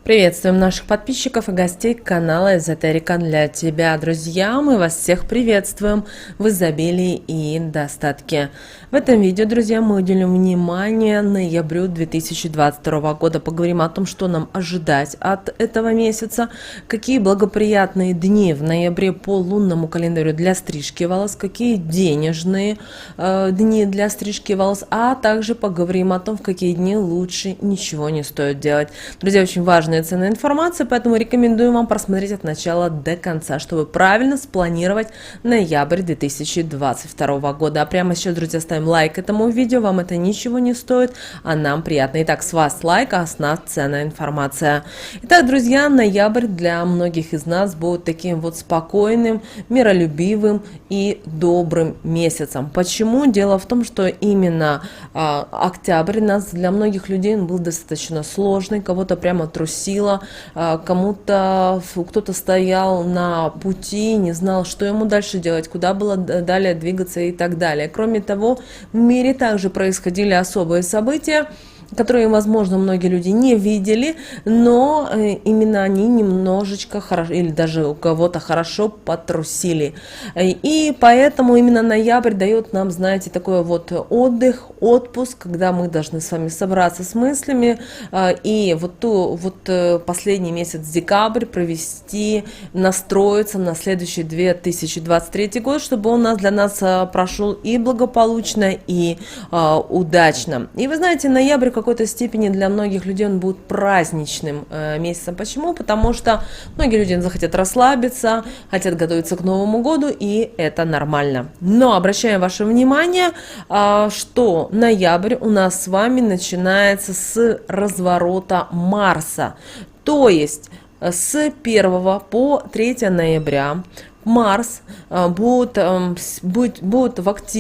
Приветствуем наших подписчиков и гостей канала Эзотерика для тебя, друзья. Мы вас всех приветствуем в изобилии и достатке. В этом видео, друзья, мы уделим внимание ноябрю 2022 года. Поговорим о том, что нам ожидать от этого месяца, какие благоприятные дни в ноябре по лунному календарю для стрижки волос, какие денежные дни для стрижки волос, а также поговорим о том, в какие дни лучше ничего не стоит делать. Друзья, очень важная и ценная информация, поэтому рекомендую вам просмотреть от начала до конца, чтобы правильно спланировать ноябрь 2022 года. А прямо сейчас, друзья, ставим лайк этому видео, вам это ничего не стоит, а нам приятно. Итак, с вас лайк, а с нас ценная информация. Итак, друзья, ноябрь для многих из нас будет таким вот спокойным, миролюбивым и добрым месяцем. Почему? Дело в том, что именно октябрь для многих людей был достаточно сложный, кого-то прямо трусило, кому-то кто-то стоял на пути, не знал, что ему дальше делать, куда было далее двигаться и так далее. Кроме того, в мире также происходили особые события, которые, возможно, многие люди не видели, но именно они немножечко хорошо, или даже у кого-то хорошо потрусили. И поэтому именно ноябрь дает нам, знаете, такой вот отпуск, когда мы должны с вами собраться с мыслями и последний месяц декабрь провести, настроиться на следующий 2023 год, чтобы он для нас прошел и благополучно, и удачно. И вы знаете, ноябрь в какой-то степени для многих людей он будет праздничным месяцем. Почему? Потому что многие люди захотят расслабиться, хотят готовиться к Новому году, и это нормально. Но обращаем ваше внимание, что ноябрь у нас с вами начинается с разворота Марса. То есть с 1 по 3 ноября Марс будет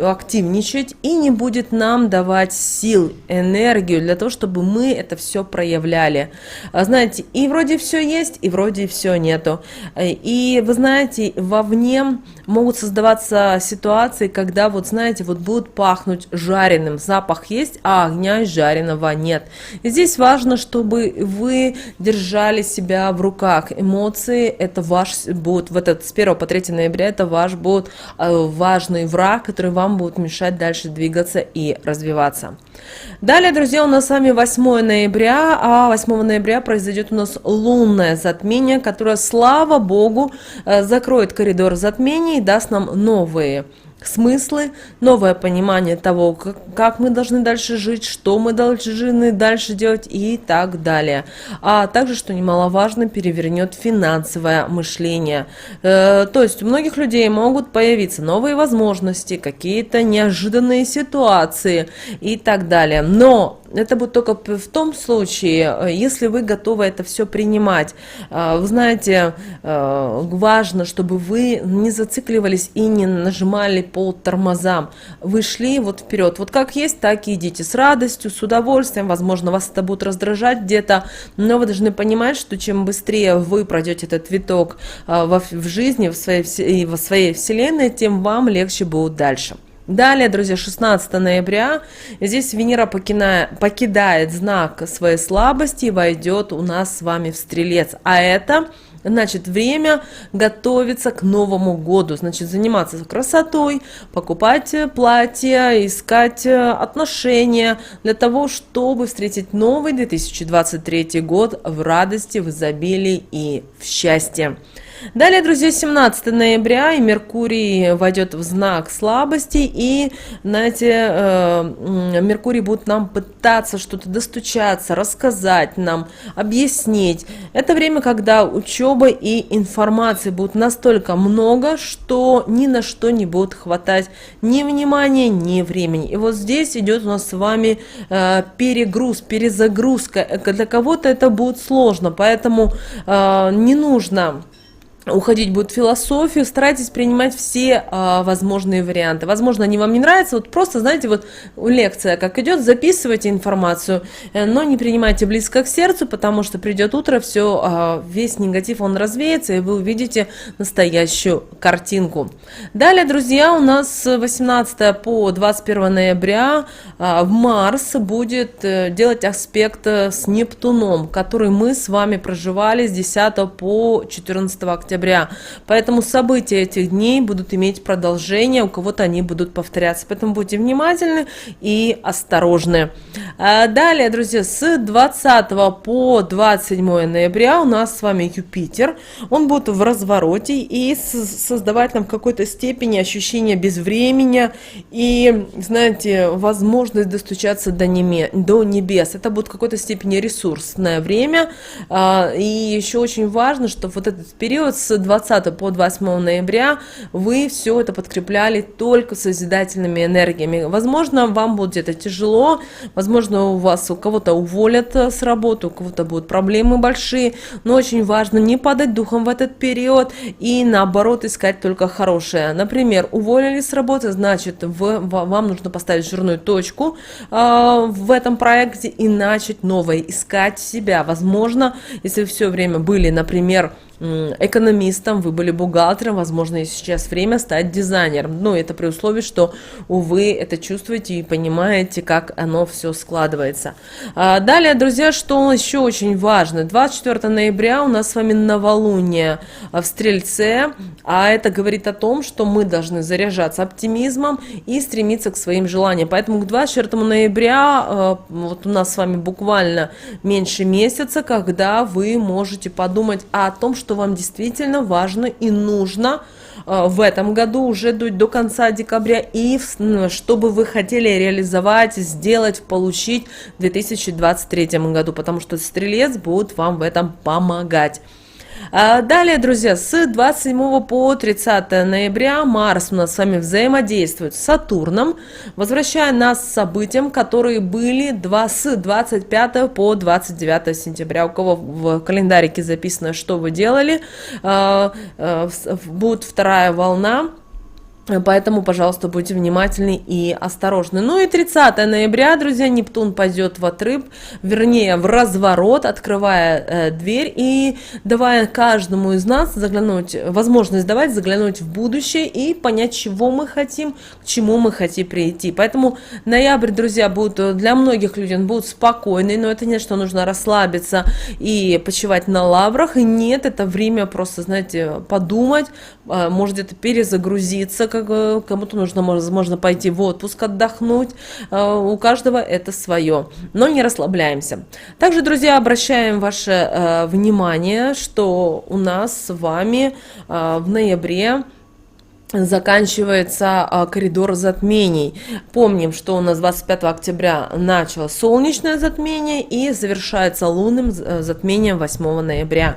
активничать и не будет нам давать сил, энергию для того, чтобы мы это все проявляли. Знаете, и вроде все есть, и вроде все нету. И вы знаете, вовне могут создаваться ситуации, когда будет пахнуть жареным. Запах есть, а огня жареного нет. И здесь важно, чтобы вы держали себя в руках. Эмоции это ваш будет с 1 по 3 ноября, это ваш будет важный враг, который вам будет мешать дальше двигаться и развиваться. Далее, друзья, у нас с вами 8 ноября, а 8 ноября произойдет у нас лунное затмение, которое, слава богу, закроет коридор затмений и даст нам новые смыслы, новое понимание того, как мы должны дальше жить, что мы должны дальше делать и так далее. А также, что немаловажно, перевернет финансовое мышление. То есть у многих людей могут появиться новые возможности, какие-то неожиданные ситуации и так далее. Но это будет только в том случае, если вы готовы это все принимать. Вы знаете, важно, чтобы вы не зацикливались и не нажимали по тормозам. Вы шли вперед. Вот как есть, так и идите. С радостью, с удовольствием. Возможно, вас это будет раздражать где-то, но вы должны понимать, что чем быстрее вы пройдете этот виток в жизни, в своей вселенной, тем вам легче будет дальше. Далее, друзья, 16 ноября, здесь Венера покидает знак своей слабости и войдет у нас с вами в Стрелец. А это, значит, время готовиться к Новому году, значит, заниматься красотой, покупать платья, искать отношения для того, чтобы встретить новый 2023 год в радости, в изобилии и в счастье. Далее, друзья, 17 ноября, и Меркурий войдет в знак слабости, и, знаете, Меркурий будет нам пытаться что-то достучаться, рассказать нам, объяснить. Это время, когда учеба и информации будут настолько много, что ни на что не будет хватать ни внимания, ни времени. И вот здесь идет у нас с вами перегруз, перезагрузка. Для кого-то это будет сложно, поэтому не нужно уходить будет в философию, старайтесь принимать все возможные варианты. Возможно, они вам не нравятся, вот просто, знаете, вот лекция как идет, записывайте информацию, но не принимайте близко к сердцу, потому что придет утро, все, весь негатив, он развеется, и вы увидите настоящую картинку. Далее, друзья, у нас с 18 по 21 ноября Марс будет делать аспект с Нептуном, который мы с вами проживали с 10 по 14 октября. Поэтому события этих дней будут иметь продолжение, у кого-то они будут повторяться. Поэтому будьте внимательны и осторожны. Далее, друзья, с 20 по 27 ноября у нас с вами Юпитер. Он будет в развороте и создавать нам в какой-то степени ощущение безвремени и, знаете, возможность достучаться до небес. Это будет в какой-то степени ресурсное время. И еще очень важно, что вот этот период с 20 по 28 ноября вы все это подкрепляли только созидательными энергиями. Возможно, вам будет это тяжело, возможно, у кого-то уволят с работы, у кого-то будут проблемы большие, но очень важно не падать духом в этот период и наоборот искать только хорошее. Например, уволили с работы, значит, вам нужно поставить жирную точку в этом проекте и начать новое, искать себя. Возможно, если вы все время были, например, экономистом, вы были бухгалтером, возможно, и сейчас время стать дизайнером. Но это при условии, что, увы, это чувствуете и понимаете, как оно все складывается. Далее, друзья, что еще очень важно. 24 ноября у нас с вами новолуние в Стрельце, а это говорит о том, что мы должны заряжаться оптимизмом и стремиться к своим желаниям. Поэтому к 24 ноября вот у нас с вами буквально меньше месяца, когда вы можете подумать о том, что вам действительно важно и нужно в этом году уже до конца декабря, и что бы вы хотели реализовать, сделать, получить в 2023 году, потому что Стрелец будет вам в этом помогать. Далее, друзья, с 27 по 30 ноября Марс у нас с вами взаимодействует с Сатурном, возвращая нас к событиям, которые были с 25 по 29 сентября. У кого в календарике записано, что вы делали, будет вторая волна. Поэтому, пожалуйста, будьте внимательны и осторожны. Ну и 30 ноября, друзья, Нептун пойдет в отрыв, вернее, в разворот, открывая дверь и давая каждому из нас возможность заглянуть в будущее и понять, чего мы хотим, к чему мы хотим прийти. Поэтому ноябрь, друзья, будет для многих людей, он будет спокойный, но это не что нужно расслабиться и почивать на лаврах. И нет, это время просто, знаете, подумать, может где-то перезагрузиться, кому-то нужно, возможно, пойти в отпуск, отдохнуть. У каждого это свое. Но не расслабляемся. Также, друзья, обращаем ваше внимание, что у нас с вами в ноябре заканчивается коридор затмений. Помним, что у нас 25 октября начало солнечное затмение и завершается лунным затмением 8 ноября.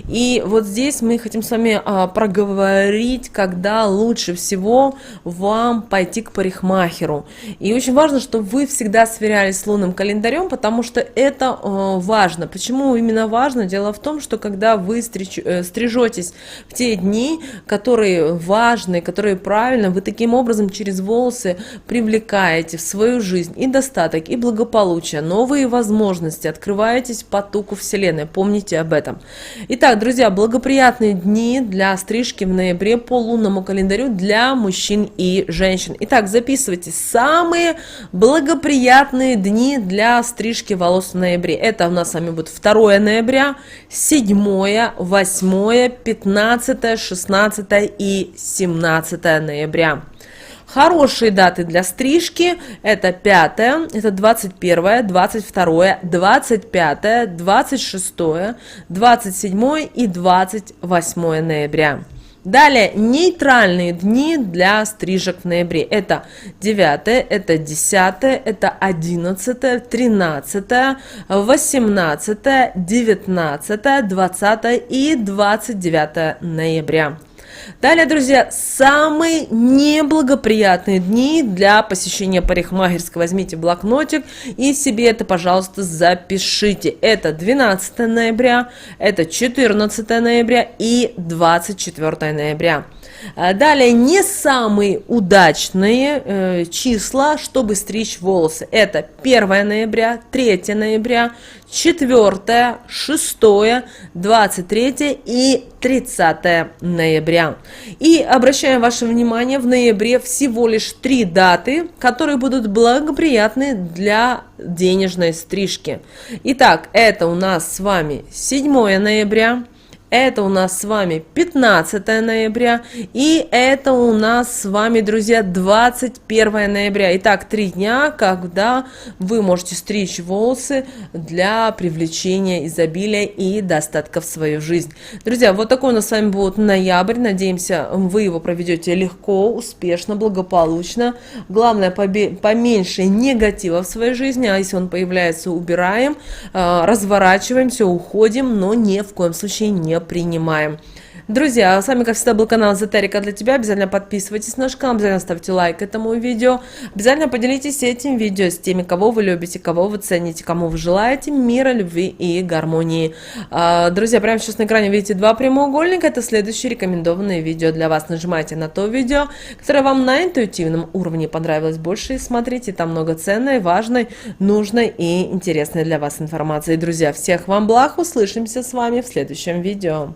И вот здесь мы хотим с вами проговорить, когда лучше всего вам пойти к парикмахеру. И очень важно, чтобы вы всегда сверялись с лунным календарем, потому что это важно. Почему именно важно? Дело в том, что когда вы стрижетесь в те дни, которые важны, которые правильно, вы таким образом через волосы привлекаете в свою жизнь и достаток, и благополучие, новые возможности, открываетесь потоку Вселенной. Помните об этом. Итак, друзья, благоприятные дни для стрижки в ноябре по лунному календарю для мужчин и женщин. Итак, записывайте самые благоприятные дни для стрижки волос в ноябре. Это у нас с вами будет 2 ноября, 7, 8, 15, 16 и 17 ноября. Хорошие даты для стрижки – это 5, это 21, 22, 25, 26, 27 и 28 ноября. Далее, нейтральные дни для стрижек в ноябре. Это 9, это 10, это 11, 13, 18, 19, 20 и 29 ноября. Далее, друзья, самые неблагоприятные дни для посещения парикмахерской. Возьмите блокнотик и себе это, пожалуйста, запишите. Это 12 ноября, это 14 ноября и 24 ноября. Далее, не самые удачные числа, чтобы стричь волосы. Это 1 ноября, 3 ноября, 4, 6, 23 и 30 ноября. И обращаем ваше внимание, в ноябре всего лишь 3 даты, которые будут благоприятны для денежной стрижки. Итак, это у нас с вами 7 ноября. Это у нас с вами 15 ноября, и это у нас с вами, друзья, 21 ноября. Итак, 3 дня, когда вы можете стричь волосы для привлечения изобилия и достатка в свою жизнь. Друзья, вот такой у нас с вами будет ноябрь. Надеемся, вы его проведете легко, успешно, благополучно. Главное, поменьше негатива в своей жизни, а если он появляется, убираем, разворачиваемся, уходим, но ни в коем случае не принимаем. Друзья, с вами, как всегда, был канал Эзотерика для тебя. Обязательно подписывайтесь на наш канал, обязательно ставьте лайк этому видео. Обязательно поделитесь этим видео с теми, кого вы любите, кого вы цените, кому вы желаете мира, любви и гармонии. Друзья, прямо сейчас на экране видите 2 прямоугольника. Это следующие рекомендованные видео для вас. Нажимайте на то видео, которое вам на интуитивном уровне понравилось больше. И смотрите, там много ценной, важной, нужной и интересной для вас информации. Друзья, всех вам благ. Услышимся с вами в следующем видео.